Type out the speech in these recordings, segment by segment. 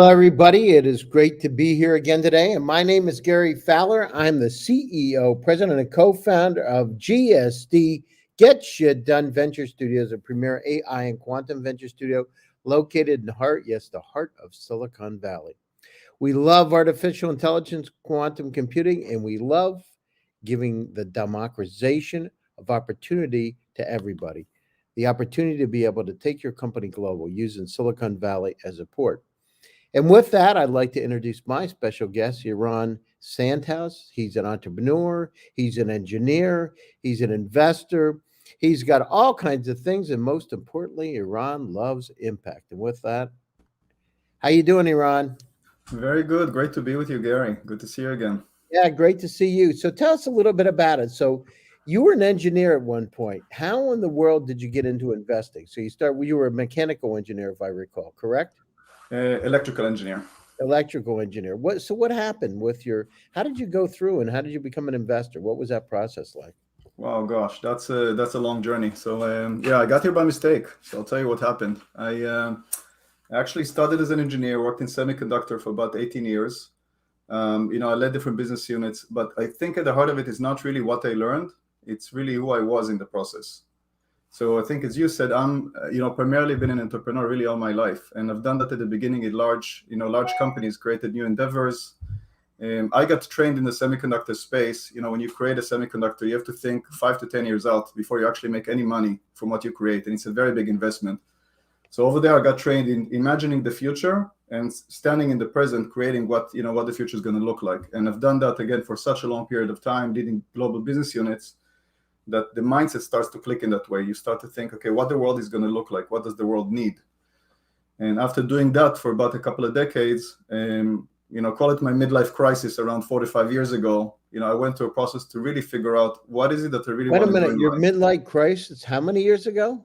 Hello, everybody. It is great to be here again today. And my name is Gary Fowler. I'm the CEO, president, and co founder of GSD Get Shit Done Venture Studios, a premier AI and quantum venture studio located in the heart, yes, the heart of Silicon Valley. We love artificial intelligence, quantum computing, and we love giving the democratization of opportunity to everybody. The opportunity to be able to take your company global using Silicon Valley as a port. And with that, I'd like to introduce my special guest, Eran Sandhaus. He's an entrepreneur, he's an engineer, he's an investor. He's got all kinds of things, and most importantly, Eran loves impact. And with that, how you doing, Eran? Very good. Great to be with you, Gary. Good to see you again. Yeah, great to see you. So tell us a little bit about it. So you were an engineer at one point. How in the world did you get into investing? So you were a mechanical engineer, if I recall, correct? Electrical engineer. Electrical engineer. What happened with how did you go through and how did you become an investor? What was that process like? Wow, gosh, that's a long journey. So yeah, I got here by mistake. So I'll tell you what happened. I actually started as an engineer, worked in semiconductor for about 18 years. I led different business units, but I think at the heart of it is not really what I learned. It's really who I was in the process. So I think, as you said, I'm, primarily been an entrepreneur really all my life, and I've done that at the beginning in large companies, created new endeavors. I got trained in the semiconductor space. When you create a semiconductor, you have to think 5 to 10 years out before you actually make any money from what you create, and it's a very big investment. So over there, I got trained in imagining the future and standing in the present, creating what the future is going to look like. And I've done that again for such a long period of time, leading global business units, that the mindset starts to click in that way. You start to think, okay, what the world is going to look like? What does the world need? And after doing that for about a couple of decades, call it my midlife crisis around 45 years ago, I went through a process to really figure out what is it that I really Wait a want to do minute, in your life. midlife crisis, how many years ago?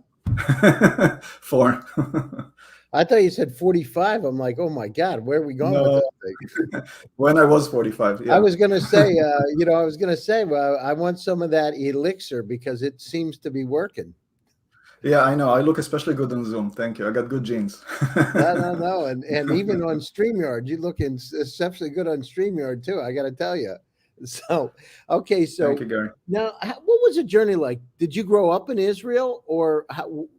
4. I thought you said 45. I'm like, oh my God, where are we going with No, this thing? when I was 45, I yeah. was gonna say, well, I want some of that elixir because it seems to be working. Yeah, I know. I look especially good on Zoom. Thank you. I got good genes. No, and even on StreamYard, you look exceptionally good on StreamYard too. I got to tell you. So, okay, Thank so you, Gary. now, what was the journey like? Did you grow up in Israel, or how?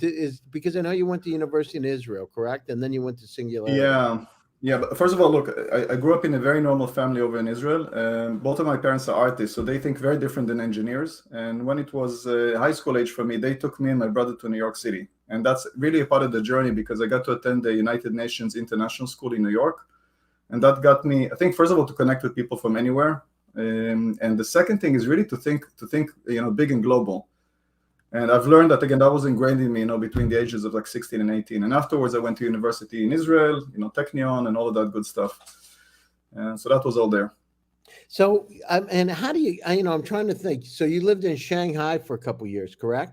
Is because I know you went to university in Israel, correct? And then you went to Singularity. Yeah, yeah. But first of all, look, I grew up in a very normal family over in Israel. Both of my parents are artists, so they think very different than engineers. And when it was high school age for me, they took me and my brother to New York City, and that's really a part of the journey because I got to attend the United Nations International School in New York, and that got me, I think, first of all, to connect with people from anywhere, and the second thing is really to think, big and global. And I've learned that, again, that was ingrained in me, between the ages of like 16 and 18. And afterwards, I went to university in Israel, Technion and all of that good stuff. And so that was all there. So, and how do I'm trying to think. So you lived in Shanghai for a couple years, correct?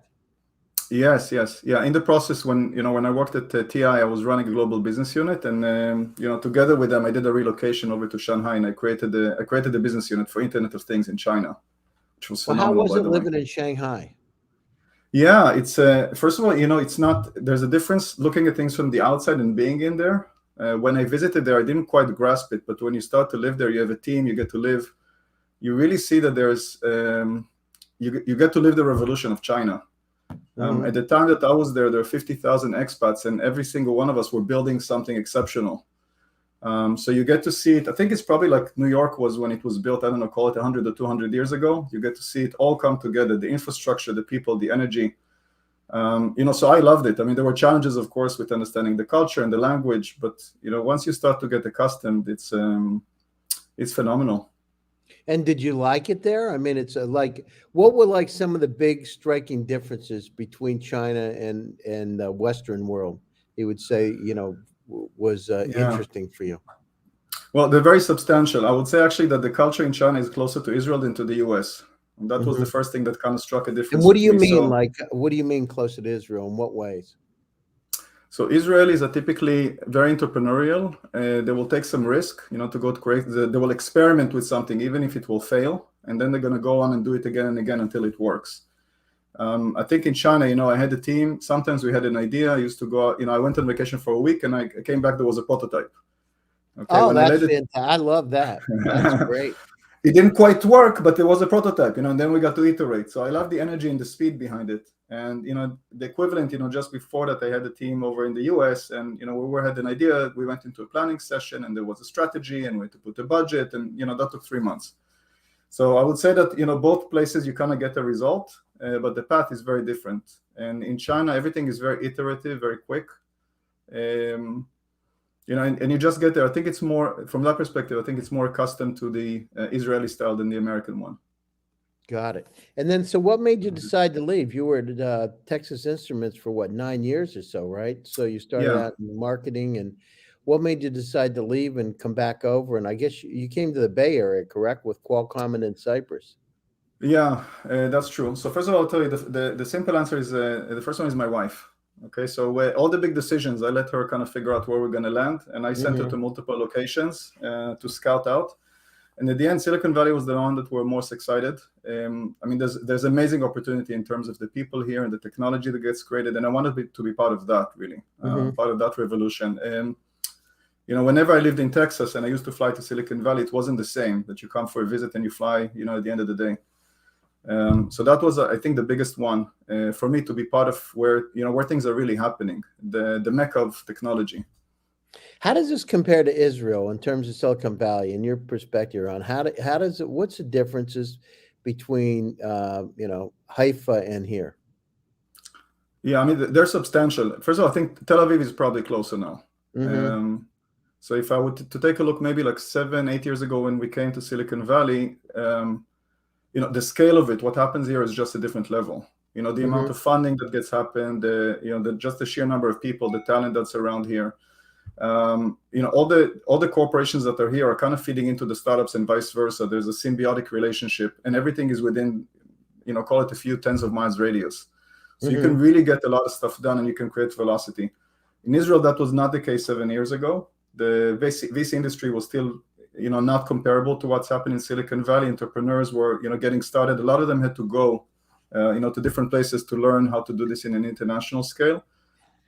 Yes, yes. Yeah. In the process, when I worked at TI, I was running a global business unit. And, together with them, I did a relocation over to Shanghai, and I created the business unit for Internet of Things in China, which was Well, how phenomenal, was by it the way. living in Shanghai? Yeah, it's first of all, it's not. There's a difference looking at things from the outside and being in there. When I visited there, I didn't quite grasp it, but when you start to live there, you have a team, you get to live. You really see that there's you get to live the revolution of China. At the time that I was there were 50,000 expats, and every single one of us were building something exceptional. So you get to see it. I think it's probably like New York was when it was built, I don't know, call it 100 or 200 years ago. You get to see it all come together, the infrastructure, the people, the energy. So I loved it. I mean, there were challenges, of course, with understanding the culture and the language, but, once you start to get accustomed, it's phenomenal. And did you like it there? I mean, it's like, what were like some of the big striking differences between China and the Western world? You would say, was Yeah. interesting for you. Well, they're very substantial. I would say actually that the culture in China is closer to Israel than to the US. And that was the Hmm. first thing that kind of struck a And difference what do with you me. mean? Like, what do you mean closer to Israel? In what ways? So Israelis are typically very entrepreneurial. They will take some risk, to go to create. They will experiment with something, even if it will fail, and then they're going to go on and do it again and again until it works. I think in China, I had a team. Sometimes we had an idea. I used to go out, I went on vacation for a week and I came back, there was a prototype. Okay, Oh, when I that's led it, fantastic. I love that. That's great. it didn't quite work, but it was a prototype, and then we got to iterate. So I love the energy and the speed behind it. And, the equivalent, just before that, I had a team over in the US and, we had an idea. We went into a planning session and there was a strategy and we had to put a budget and, that took 3 months. So I would say that, both places you kind of get a result, but the path is very different. And in China, everything is very iterative, very quick. And you just get there. I think it's more, from that perspective, I think it's more accustomed to the Israeli style than the American one. Got it. And then, so what made you decide to leave? You were at Texas Instruments for what, 9 years or so, right? So you started Yeah. out in marketing, and what made you decide to leave and come back over? And I guess you came to the Bay Area, correct, with Qualcomm and in Cyprus. Yeah, that's true. So first of all, I'll tell you the simple answer is the first one is my wife. Okay, so all the big decisions, I let her kind of figure out where we're going to land, and I sent her to multiple locations to scout out. And at the end, Silicon Valley was the one that we're most excited. There's amazing opportunity in terms of the people here and the technology that gets created, and I wanted to be part of that, really, part of that revolution. Whenever I lived in Texas and I used to fly to Silicon Valley, it wasn't the same that you come for a visit and you fly, at the end of the day. So that was, I think, the biggest one for me, to be part of where things are really happening, the mecca of technology. How does this compare to Israel in terms of Silicon Valley, in your perspective on how does it, what's the differences between, Haifa and here? Yeah, they're substantial. First of all, I think Tel Aviv is probably closer now. So if I were to take a look, maybe like 7-8 years ago when we came to Silicon Valley, the scale of it, what happens here is just a different level. The amount of funding that gets happened, just the sheer number of people, the talent that's around here. All the corporations that are here are kind of feeding into the startups and vice versa. There's a symbiotic relationship, and everything is within, call it a few tens of miles radius. So you can really get a lot of stuff done, and you can create velocity. In Israel, that was not the case 7 years ago. The VC industry was still, not comparable to what's happened in Silicon Valley. Entrepreneurs were, getting started. A lot of them had to go, to different places to learn how to do this in an international scale.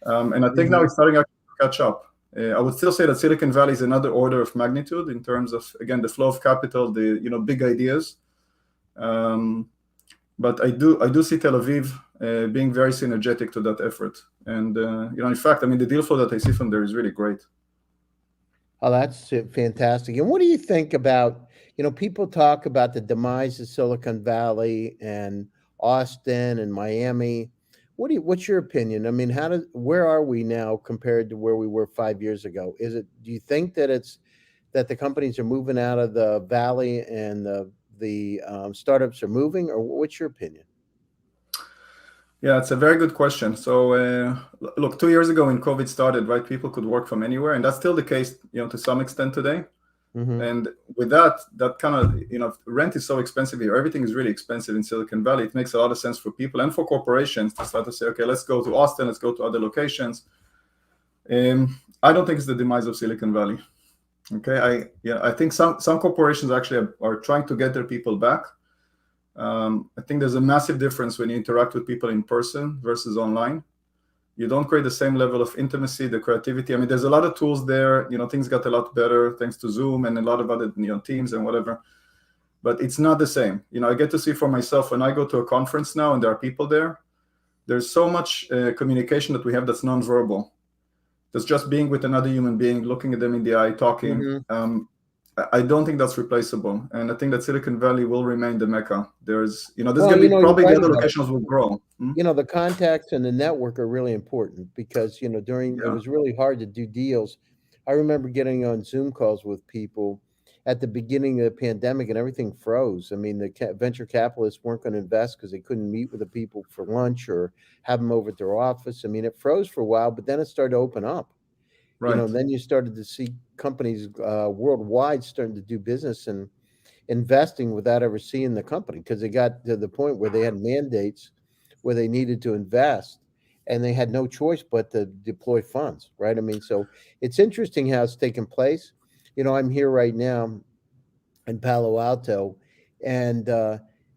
And I think now it's starting to catch up. I would still say that Silicon Valley is another order of magnitude in terms of, again, the flow of capital, the big ideas. But I do see Tel Aviv being very synergetic to that effort. And in fact, the deal flow that I see from there is really great. Oh, that's fantastic. And what do you think about, people talk about the demise of Silicon Valley and Austin and Miami. What's your opinion? Where are we now compared to where we were 5 years ago? Do you think that that the companies are moving out of the valley and the startups are moving, or what's your opinion? Yeah, it's a very good question. So, look, 2 years ago when COVID started, right, people could work from anywhere, and that's still the case, to some extent today. And with that kind of, rent is so expensive here. Everything is really expensive in Silicon Valley. It makes a lot of sense for people and for corporations to start to say, okay, let's go to Austin, let's go to other locations. I don't think it's the demise of Silicon Valley. Okay, I think some corporations actually are trying to get their people back. I think there's a massive difference when you interact with people in person versus online. You don't create the same level of intimacy, the creativity. There's a lot of tools there. Things got a lot better thanks to Zoom and a lot of other teams and whatever. But it's not the same. I get to see for myself when I go to a conference now and there are people there. There's so much communication that we have that's nonverbal. That's just being with another human being, looking at them in the eye, talking. I don't think that's replaceable, and I think that Silicon Valley will remain the mecca. There's going to be probably the other locations will grow. The contacts and the network are really important because it was really hard to do deals. I remember getting on Zoom calls with people at the beginning of the pandemic, and everything froze. The venture capitalists weren't going to invest because they couldn't meet with the people for lunch or have them over at their office. It froze for a while, but then it started to open up. Right. And then you started to see companies worldwide starting to do business and investing without ever seeing the company, because they got to the point where they had mandates where they needed to invest and they had no choice but to deploy funds, right? So it's interesting how it's taken place. I'm here right now in Palo Alto, and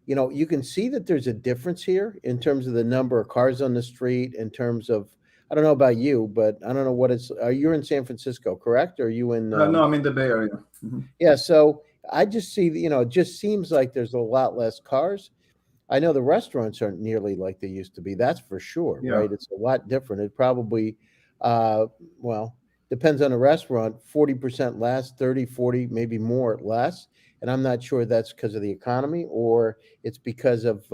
you can see that there's a difference here in terms of the number of cars on the street, in terms of, I don't know about you, but I don't know what it's, are you in San Francisco, correct? Or are you in, No, I'm in the Bay Area. yeah. So I just see, it just seems like there's a lot less cars. I know the restaurants aren't nearly like they used to be. That's for sure, Yeah. right? It's a lot different. It probably, uh, well, depends on the restaurant, 40% less, 30, 40, maybe more less. And I'm not sure that's because of the economy or it's because of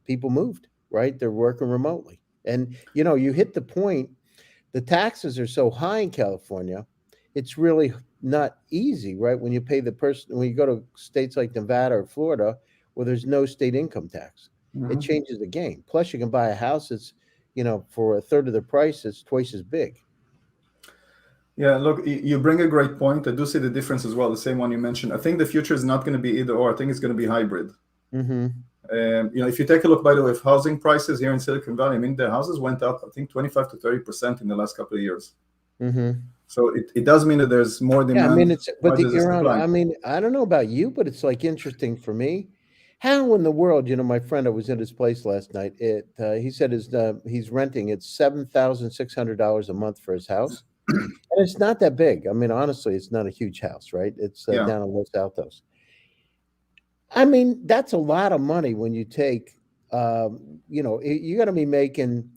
people moved, right? They're working remotely. And, you hit the point, the taxes are so high in California, it's really not easy, right? When you pay the person, when you go to states like Nevada or Florida, where there's no state income tax, it Mhm. changes the game. Plus, you can buy a house that's, for a third of the price, it's twice as big. Yeah, look, you bring a great point. I do see the difference as well, the same one you mentioned. I think the future is not going to be either or. I think it's going to be hybrid. Mm-hmm. If you take a look, by the way, of housing prices here in Silicon Valley, I mean, the houses went up, I think, 25 to 30% in the last couple of years. Mm-hmm. So it does mean that there's more Yeah, I demand mean, but while the there's a Iran, supply. I mean, I don't know about you, but it's like interesting for me. How in the world, my friend, I was in his place last night. He said he's renting. It's $7,600 a month for his house. And it's not that big. I mean, honestly, it's not a huge house, right? It's Yeah. down in Los Altos. I mean, that's a lot of money when you take, you got to be making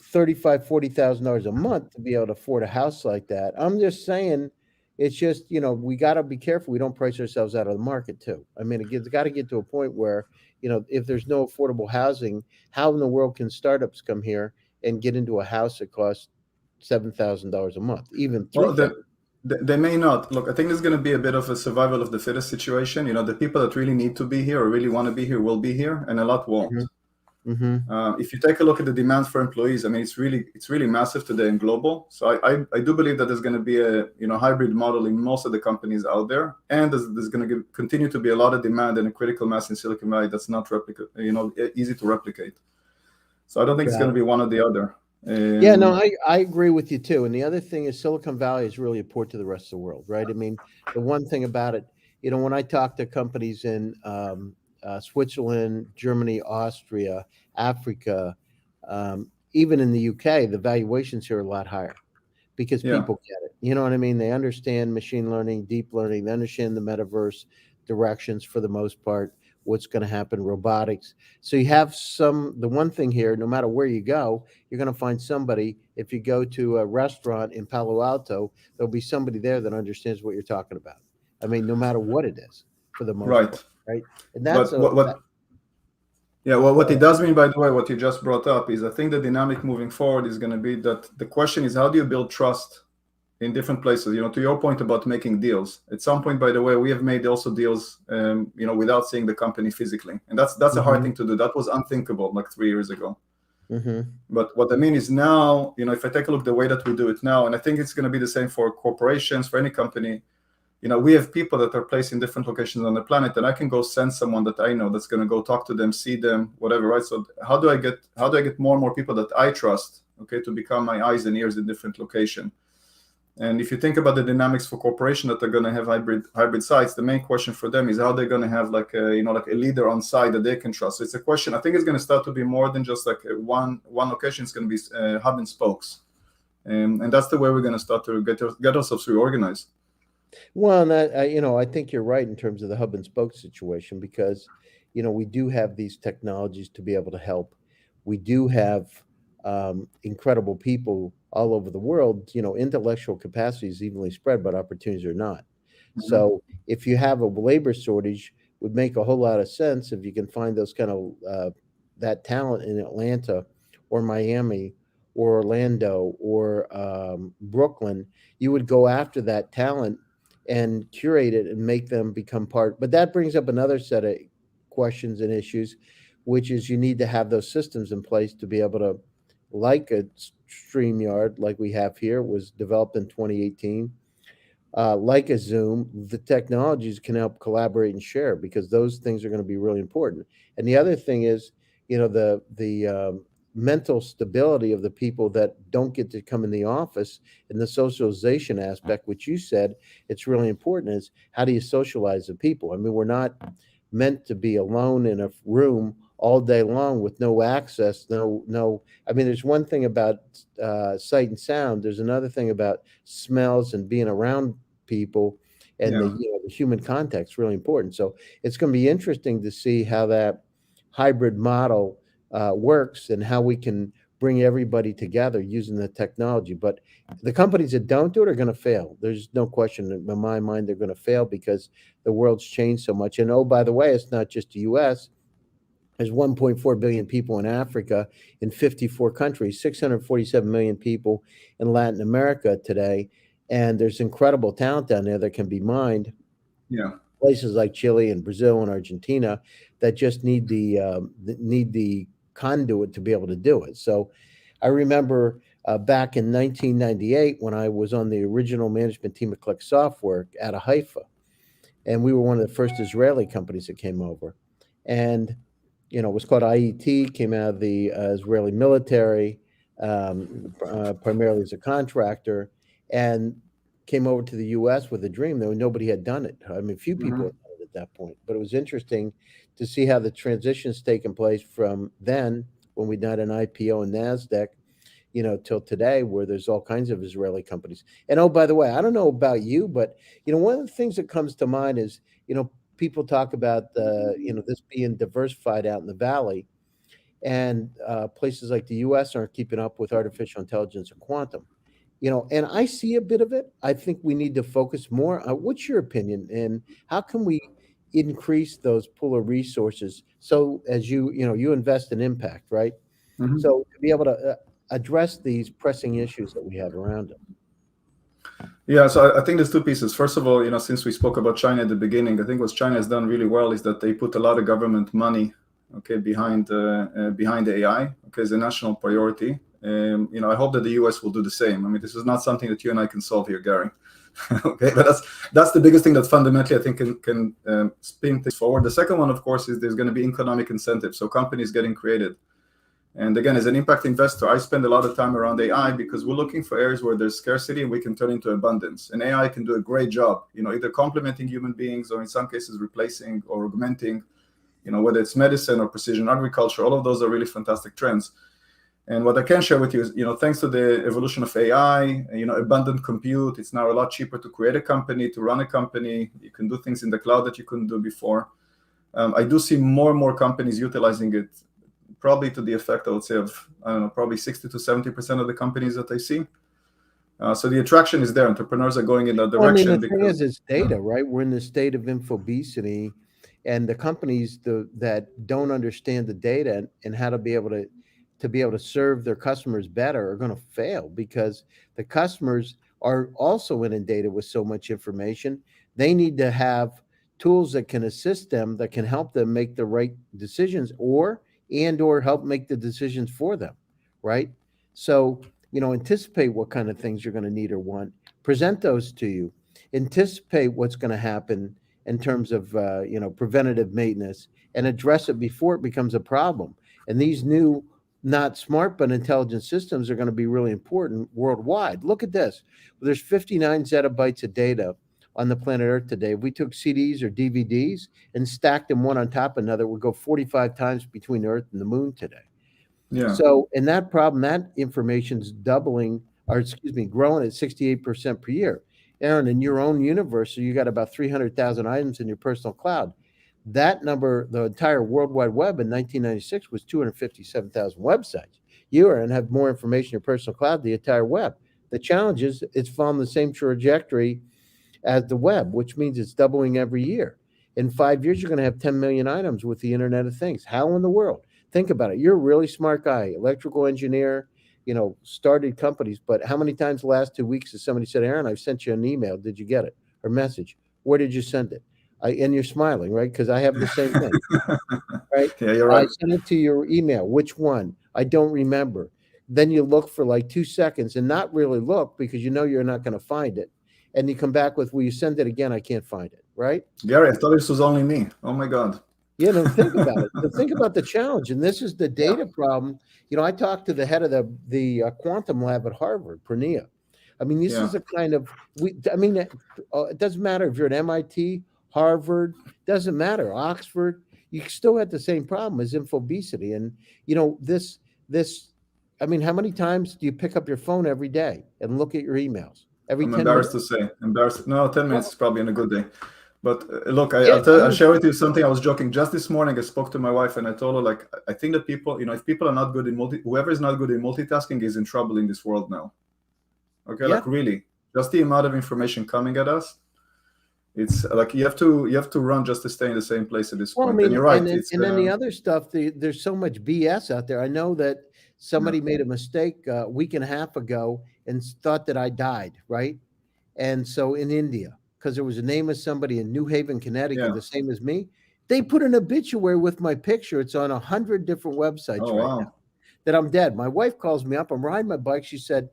35, $40,000 a month to be able to afford a house like that. I'm just saying, it's just, we got to be careful. We don't price ourselves out of the market too. I mean, it's got to get to a point where, if there's no affordable housing, how in the world can startups come here and get into a house that costs $7,000 a month, even Well, 3,000? they may not. Look, I think there's going to be a bit of a survival of the fittest situation. The people that really need to be here or really want to be here will be here, and a lot won't. Mm-hmm. If you take a look at the demand for employees, I mean, it's really massive today and global. So I do believe that there's going to be a hybrid model in most of the companies out there, and there's going to continue to be a lot of demand and a critical mass in Silicon Valley that's not easy to replicate. So I don't think it's Got going to it. be one or the other. Yeah, no, I agree with you too. And the other thing is Silicon Valley is really a port to the rest of the world, right? I mean, the one thing about it, when I talk to companies in Switzerland, Germany, Austria, Africa, even in the UK, the valuations here are a lot higher because Yeah. people get it. You know what I mean? They understand machine learning, deep learning, they understand the metaverse directions for the most part, what's going to happen, robotics. So you have the one thing here, no matter where you go, you're going to find somebody. If you go to a restaurant in Palo Alto, there'll be somebody there that understands what you're talking about. I mean, no matter what it is, for the most part, Right. right? And that's But a what go it ahead. does mean, by the way, what you just brought up is I think the dynamic moving forward is going to be that the question is how do you build trust in different places? To your point about making deals. At some point, by the way, we have made also deals, without seeing the company physically, and that's a hard Mm-hmm. thing to do. That was unthinkable like 3 years ago. Mm-hmm. But what I mean is now, if I take a look the way that we do it now, and I think it's going to be the same for corporations, for any company. We have people that are placed in different locations on the planet, and I can go send someone that I know that's going to go talk to them, see them, whatever, right? So how do I get more and more people that I trust, okay, to become my eyes and ears in different location? And if you think about the dynamics for corporation that are going to have hybrid sites, the main question for them is how they're going to have like a leader on site that they can trust. So it's a question. I think it's going to start to be more than just like one location. It's going to be hub and spokes, and that's the way we're going to start to get ourselves reorganized. Well, and I think you're right in terms of the hub and spoke situation because, we do have these technologies to be able to help. We do have incredible people all over the world. Intellectual capacity is evenly spread, but opportunities are not. Mhm. So if you have a labor shortage, would make a whole lot of sense if you can find those kind of that talent in Atlanta or Miami or Orlando or Brooklyn. You would go after that talent and curate it and make them become part. But that brings up another set of questions and issues, which is you need to have those systems in place to be able to, like a StreamYard, like we have here, was developed in 2018. Like a Zoom, the technologies can help collaborate and share because those things are going to be really important. And the other thing is, the mental stability of the people that don't get to come in the office and the socialization aspect, which you said it's really important. Is how do you socialize the people? I mean, we're not meant to be alone in a room all day long with no access, no. I mean, there's one thing about sight and sound. There's another thing about smells and being around people, and Yeah. the human contact's really important. So it's going to be interesting to see how that hybrid model works and how we can bring everybody together using the technology. But the companies that don't do it are going to fail. There's no question in my mind they're going to fail because the world's changed so much. And oh, by the way, it's not just the U.S. There's 1.4 billion people in Africa in 54 countries, 647 million people in Latin America today. And there's incredible talent down there that can be mined. Yeah. Places like Chile and Brazil and Argentina that just need the conduit to be able to do it. So I remember back in 1998 when I was on the original management team of Click Software out of Haifa, and we were one of the first Israeli companies that came over. And it was called IET, came out of the Israeli military, primarily as a contractor, and came over to the U.S. with a dream. Though nobody had done it. I mean, few people Hmm. had done it at that point. But it was interesting to see how the transition's taken place from then, when we did an IPO in NASDAQ, till today, where there's all kinds of Israeli companies. And oh, by the way, I don't know about you, but one of the things that comes to mind is, people talk about this being diversified out in the valley, and places like the U.S. aren't keeping up with artificial intelligence and quantum. And I see a bit of it. I think we need to focus more. What's your opinion, and how can we increase those pool of resources? So as you invest in impact, right? Hmm. So to be able to address these pressing issues that we have around us. Yeah, so I think there's two pieces. First of all, since we spoke about China at the beginning, I think what China has done really well is that they put a lot of government money, okay, behind AI, okay, as a national priority. I hope that the U.S. will do the same. I mean, this is not something that you and I can solve here, Gary. Okay, but that's the biggest thing that fundamentally I think can spin things forward. The second one, of course, is there's going to be economic incentives, so companies getting created. And again, as an impact investor, I spend a lot of time around AI because we're looking for areas where there's scarcity and we can turn into abundance. And AI can do a great job, either complementing human beings or in some cases replacing or augmenting, whether it's medicine or precision agriculture. All of those are really fantastic trends. And what I can share with you is, thanks to the evolution of AI, abundant compute, it's now a lot cheaper to create a company, to run a company. You can do things in the cloud that you couldn't do before. I do see more and more companies utilizing it, probably to the effect, I would say, of, I don't know, probably 60 to 70% of the companies that I see. So the attraction is there. Entrepreneurs are going in that Well, I mean, direction the thing because, is, it's data, right? We're in the state of infobesity, and the companies that don't understand the data and how to be able to serve their customers better are going to fail because the customers are also inundated with so much information. They need to have tools that can assist them, that can help them make the right decisions, or help make the decisions for them, right? So, anticipate what kind of things you're going to need or want, present those to you, anticipate what's going to happen in terms of preventative maintenance, and address it before it becomes a problem. And these new, not smart but intelligent systems are going to be really important worldwide. Look at this. There's 59 zettabytes of data on the planet Earth today. If we took CDs or DVDs and stacked them one on top of another, it would go 45 times between Earth and the moon today. yeah, So in that problem, that information's doubling, or excuse me, growing at 68% per year. Eran, in your own universe, so you got about 300,000 items in your personal cloud. That number, the entire World Wide Web in 1996 was 257,000 websites. You, Eran, have more information in your personal cloud, the entire web. The challenge is it's following the same trajectory as the web, which means it's doubling every year. In 5 years, you're going to have 10 million items with the Internet of Things. How in the world? Think about it. You're a really smart guy, electrical engineer, started companies. But how many times the last 2 weeks has somebody said, Eran, I've sent you an email. Did you get it? Or message? Where did you send it? And you're smiling, right? Because I have the same thing, right? yeah, you're I right. sent it to your email. Which one? I don't remember. Then you look for like 2 seconds and not really look because you're not going to find it. And you come back with, will you send it again? I can't find it, right? Gary, I thought this was only me. Oh my God. Think about it. Think about the challenge. And this is the Yeah, data problem. I talked to the head of the quantum lab at Harvard, Pranea. I mean, this yeah, is a kind of, it doesn't matter if you're at MIT, Harvard, doesn't matter, Oxford, you still had the same problem as infobesity. And this, I mean, how many times do you pick up your phone every day and look at your emails? Every I'm 10 embarrassed minutes? to say. Embarrassed. No, 10 minutes Well, is probably in a good day. But look, yeah, I'll share with you something. I was joking. Just this morning, I spoke to my wife and I told her, like, I think that people, if people are not good in whoever is not good in multitasking is in trouble in this world now. Okay, yeah. like really, just the amount of information coming at us, it's like you have to run just to stay in the same place at this Well, I point. And mean, you're right. and then, It's and then the other stuff, there's so much BS out there. I know that yeah, somebody made a mistake a week and a half ago and thought that I died, right? And so in India, because there was a name of somebody in New Haven, Connecticut, yeah. the same as me, they put an obituary with my picture. It's on 100 different websites Oh right now wow. that I'm dead. My wife calls me up. I'm riding my bike. She said,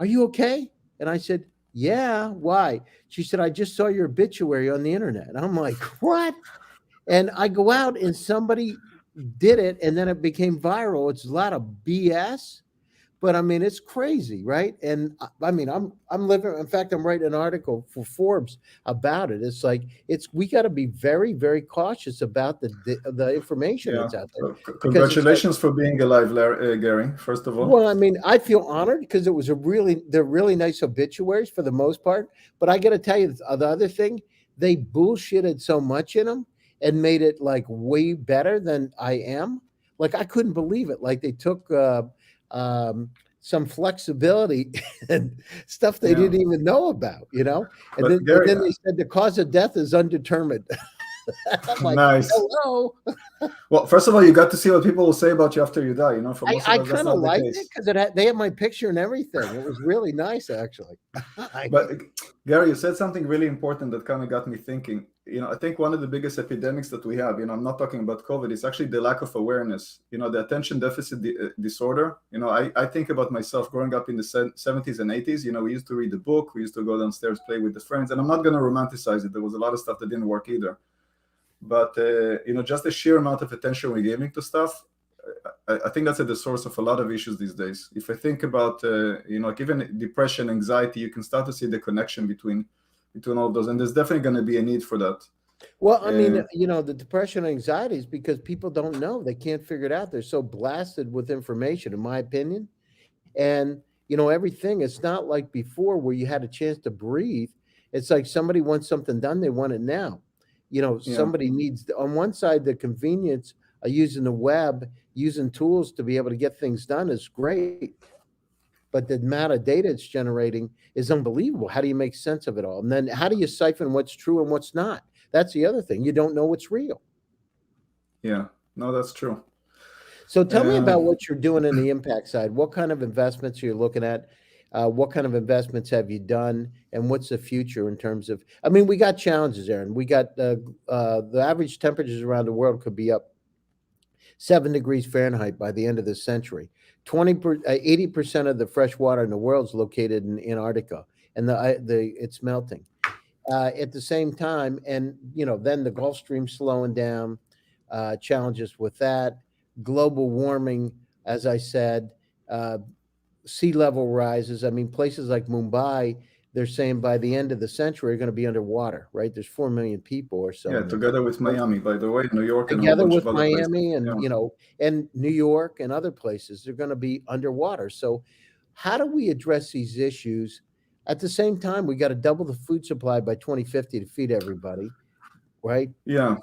"Are you okay?" And I said, "Yeah. Why?" She said, "I just saw your obituary on the internet." And I'm like, "What?" And I go out and somebody did it, and then it became viral. It's a lot of BS, but I mean, it's crazy, right? And I mean, I'm living. In fact, I'm writing an article for Forbes about it. It's like we got to be very, very cautious about the information Yeah. that's out there So because it's like, congratulations for being alive, Gary. First of all. well, I mean, I feel honored because they're really nice obituaries for the most part. But I got to tell you the other thing, they bullshitted so much in them and made it like way better than I am. Like I couldn't believe it. Like they took um, some flexibility and stuff they Yeah. didn't even know about, And But then Gary, they said the cause of death is undetermined. I'm like, nice. hello. Well, first of all, you got to see what people will say about you after you die. For most of I us, that's kind of not the liked it case. because they had my picture and everything. It was really nice, actually. But Gary, you said something really important that kind of got me thinking. I think one of the biggest epidemics that we have, I'm not talking about COVID, it's actually the lack of awareness. The attention deficit disorder. I think about myself growing up in the 70s and 80s. We used to read the book, we used to go downstairs, play with the friends, and I'm not going to romanticize it. There was a lot of stuff that didn't work either. But just the sheer amount of attention we're giving to stuff, I think that's at the source of a lot of issues these days. If I think about like even depression, anxiety, you can start to see the connection between all of those, and there's definitely going to be a need for that. Well, I mean, the depression and anxiety is because people don't know. They can't figure it out. They're so blasted with information, in my opinion. And, everything, it's not like before where you had a chance to breathe. It's like somebody wants something done, they want it now. Somebody needs, on one side, the convenience of using the web, using tools to be able to get things done is great. But the amount of data it's generating is unbelievable. How do you make sense of it all? And then how do you siphon what's true and what's not? That's the other thing. You don't know what's real. Yeah, no, that's true. So tell me about what you're doing in the impact side. What kind of investments are you looking at? What kind of investments have you done? And what's the future in terms of, I mean, we got challenges, Eran. We got the average temperatures around the world could be up 7 degrees Fahrenheit by the end of this century. 80% of the fresh water in the world is located in Antarctica, and it's melting. At the same time, and then the Gulf Stream slowing down, challenges with that, global warming, as I said, sea level rises. I mean, places like Mumbai, they're saying by the end of the century are going to be underwater, right? There's 4 million people or so. Yeah, together with Miami, by the way, New York, and a whole Together bunch with of other places. Miami and Yeah. And New York and other places, they're going to be underwater. So how do we address these issues? At the same time, we got to double the food supply by 2050 to feed everybody, right? Yeah.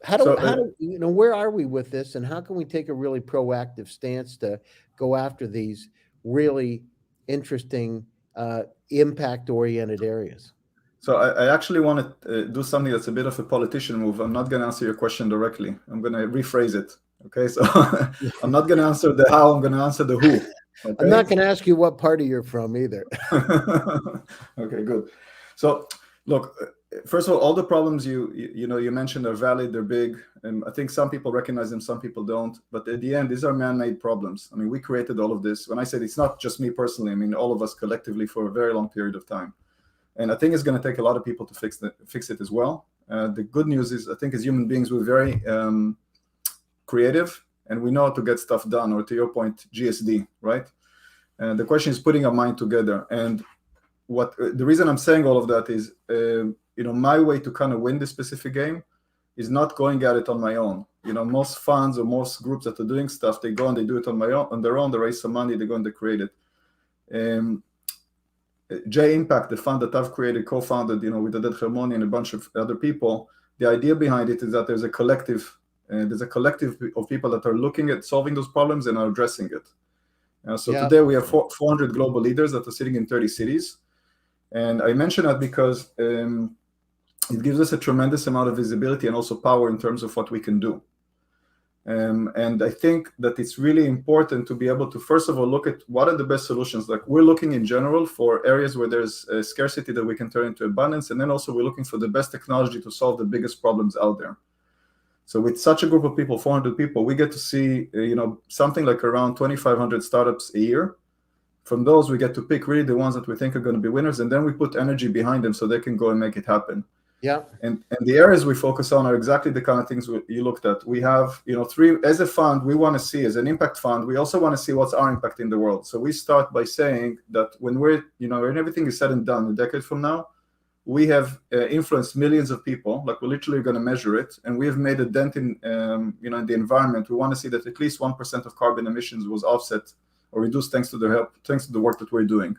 How do where are we with this, and how can we take a really proactive stance to go after these really interesting impact-oriented areas? So I actually want to do something that's a bit of a politician move. I'm not going to answer your question directly. I'm going to rephrase it. Okay, so I'm not going to answer the how. I'm going to answer the who. Okay? I'm not going to ask you what party you're from either. Okay, good. So look, first of all the problems you mentioned are valid. They're big, and I think some people recognize them, some people don't. But at the end, these are man-made problems. I mean, we created all of this. When I said it's not just me personally, I mean all of us collectively for a very long period of time. And I think it's going to take a lot of people to fix it as well. The good news is, I think as human beings, we're very creative, and we know how to get stuff done, or to your point, GSD, right? And the question is putting our mind together. And the reason I'm saying all of that is my way to kind of win this specific game is not going at it on my own. Most funds or most groups that are doing stuff, they go and they do it on their own. They raise some money, they go and they create it. J Impact, the fund that I've created, co-founded, with Aded Hermoni and a bunch of other people. The idea behind it is that there's a collective of people that are looking at solving those problems and are addressing it. Today we have 400 global leaders that are sitting in 30 cities. And I mention that because it gives us a tremendous amount of visibility and also power in terms of what we can do. And I think that it's really important to be able to, first of all, look at what are the best solutions. Like, we're looking in general for areas where there's a scarcity that we can turn into abundance. And then also we're looking for the best technology to solve the biggest problems out there. So with such a group of people, 400 people, we get to see, something like around 2,500 startups a year. From those, we get to pick really the ones that we think are going to be winners. And then we put energy behind them so they can go and make it happen. Yeah. And the areas we focus on are exactly the kind of things you looked at. We have, three, as a fund, we want to see, as an impact fund, we also want to see what's our impact in the world. So we start by saying that when we're, when everything is said and done, a decade from now, we have influenced millions of people. Like, we're literally going to measure it. And we have made a dent in, in the environment. We want to see that at least 1% of carbon emissions was offset or reduced thanks to the work that we're doing.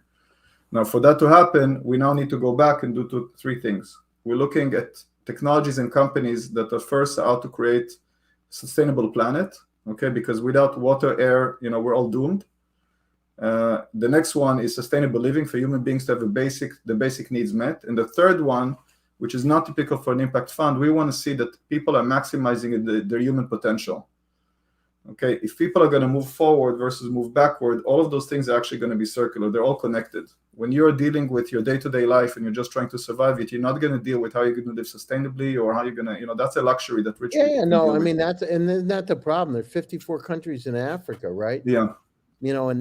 Now, for that to happen, we now need to go back and do three things. We're looking at technologies and companies that are first out to create a sustainable planet, okay? Because without water, air, we're all doomed. The next one is sustainable living, for human beings to have the basic needs met. And the third one, which is not typical for an impact fund, we want to see that people are maximizing their human potential. Okay, if people are going to move forward versus move backward, all of those things are actually going to be circular. They're all connected. When you're dealing with your day-to-day life and you're just trying to survive it, you're not going to deal with how you're going to live sustainably or how you're going to, that's a luxury that rich people can deal with. That's the problem. There's 54 countries in Africa, right? Yeah. They're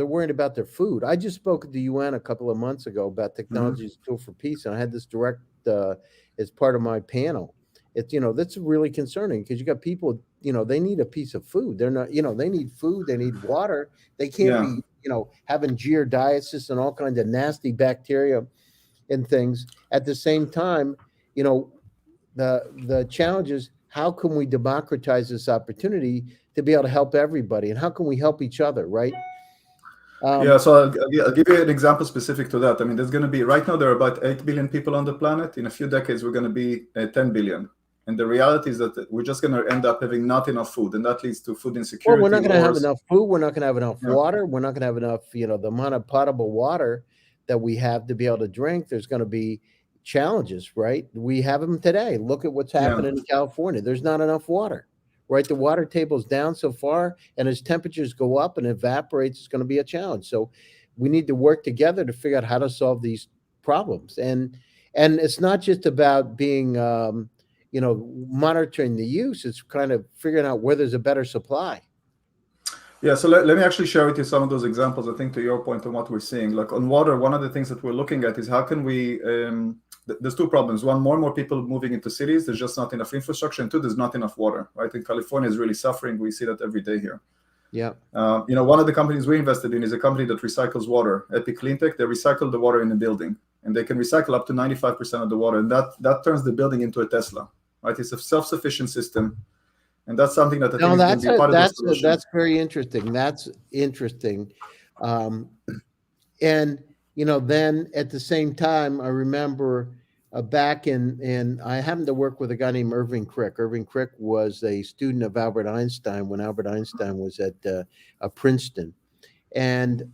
worried about their food. I just spoke at the UN a couple of months ago about technology as a tool for peace, and I had this direct as part of my panel. It's, that's really concerning because you got people, they need a piece of food. They're not, they need food, they need water. They can't be, having giardiasis and all kinds of nasty bacteria and things. At the same time, the challenge is, how can we democratize this opportunity to be able to help everybody? And how can we help each other, right? So I'll give you an example specific to that. I mean, there's going to be, right now, there are about 8 billion people on the planet. In a few decades, we're going to be 10 billion. And the reality is that we're just going to end up having not enough food, and that leads to food insecurity. Well, we're not going to have enough food. We're not going to have enough water. We're not going to have enough, the amount of potable water that we have to be able to drink. There's going to be challenges, right? We have them today. Look at what's happening in California. There's not enough water, right? The water table's down so far, and as temperatures go up and evaporates, it's going to be a challenge. So we need to work together to figure out how to solve these problems. And it's not just about being monitoring the use. It's kind of figuring out where there's a better supply. Yeah, so let me actually share with you some of those examples. I think to your point on what we're seeing, like on water, one of the things that we're looking at is how can we, there's two problems. One, more and more people moving into cities. There's just not enough infrastructure. And two, there's not enough water, right? And California is really suffering. We see that every day here. Yeah. One of the companies we invested in is a company that recycles water, Epic Cleantech. They recycle the water in a building, and they can recycle up to 95% of the water. And that turns the building into a Tesla. Right, it's a self-sufficient system, and that's something that I think is going to be part of the solution. That's very interesting. That's interesting, and then at the same time, I remember back in I happened to work with a guy named Irving Crick. Irving Crick was a student of Albert Einstein when Albert Einstein was at Princeton, and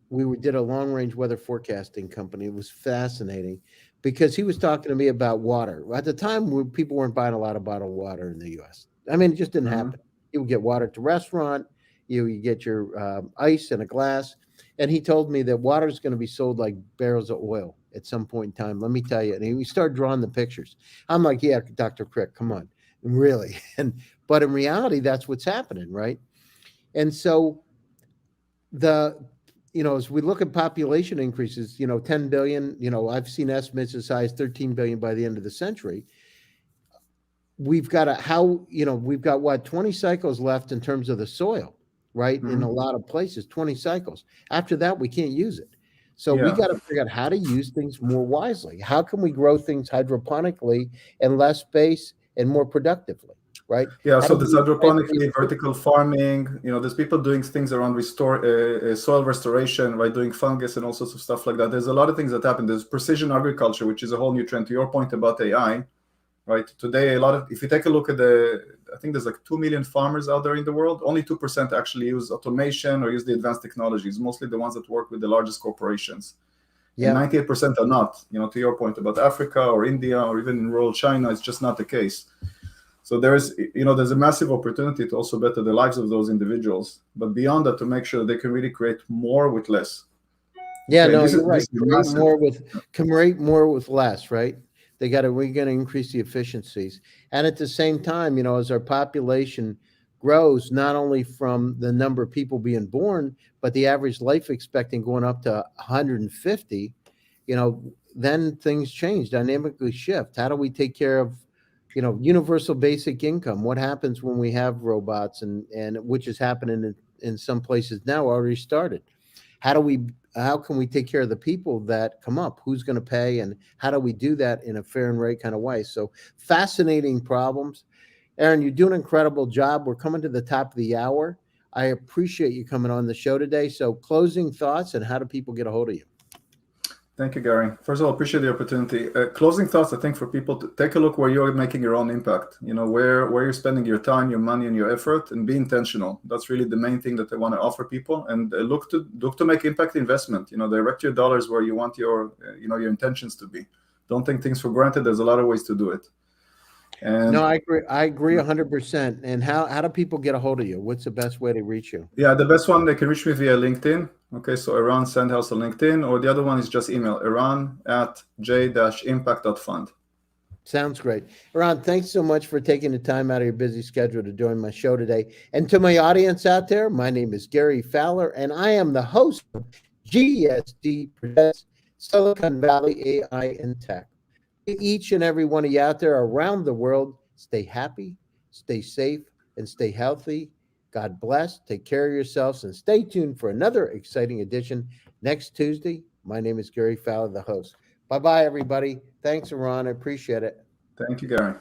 we did a long-range weather forecasting company. It was fascinating, because he was talking to me about water. At the time, people weren't buying a lot of bottled water in the U.S. I mean, it just didn't happen. You would get water at the restaurant, you get your ice in a glass, and he told me that water is going to be sold like barrels of oil at some point in time. Let me tell you. And we started drawing the pictures. I'm like, yeah, Dr. Crick, come on, really. But in reality, that's what's happening, right? And so as we look at population increases, 10 billion, I've seen estimates as high as 13 billion by the end of the century. We've got 20 cycles left in terms of the soil, right? In a lot of places, 20 cycles. After that, we can't use it. So we Yeah. got to figure out how to use things more wisely. How can we grow things hydroponically in less space and more productively, right? Yeah, How so do we there's use hydroponically, plant-based vertical farming. There's people doing things around soil restoration, right? Doing fungus and all sorts of stuff like that. There's a lot of things that happen. There's precision agriculture, which is a whole new trend. To your point about AI, right? Today, if you take a look at I think there's like 2 million farmers out there in the world. Only 2% actually use automation or use the advanced technologies. Mostly the ones that work with the largest corporations. And Yeah. 98% are not. To your point about Africa or India or even in rural China, it's just not the case. So there's a massive opportunity to also better the lives of those individuals, but beyond that, to make sure they can really create more with less. Yeah, Okay, no, this you're is right. massive. Create more with less, right? We're going to increase the efficiencies. And at the same time, as our population grows, not only from the number of people being born, but the average life expectancy going up to 150, then things change, dynamically shift. How do we take care of, universal basic income? What happens when we have robots and which is happening in some places now, already started? How can we take care of the people that come up? Who's going to pay, and how do we do that in a fair and right kind of way? So fascinating problems. Eran, you do an incredible job. We're coming to the top of the hour. I appreciate you coming on the show today. So closing thoughts, and how do people get a hold of you? Thank you, Gary. First of all, appreciate the opportunity. Closing thoughts, I think, for people to take a look where you're making your own impact, where you're spending your time, your money, and your effort, and be intentional. That's really the main thing that I want to offer people. And look to make impact investment. Direct your dollars where you want your intentions to be. Don't take things for granted. There's a lot of ways to do it. And No, I agree. I agree 100%. And how do people get a hold of you? What's the best way to reach you? yeah, the best one, they can reach me via LinkedIn. Okay, so Eran Sandhaus on LinkedIn, or the other one is just email, eran@j-impact.fund. Sounds great. Eran, thanks so much for taking the time out of your busy schedule to join my show today. And to my audience out there, my name is Gary Fowler, and I am the host of GSD Presents Silicon Valley AI and Tech. Each and every one of you out there around the world, stay happy, stay safe, and stay healthy. God bless. Take care of yourselves, and stay tuned for another exciting edition next Tuesday. My name is Gary Fowler, the host. Bye-bye, everybody. Thanks, Eran. I appreciate it. Thank you, Gary.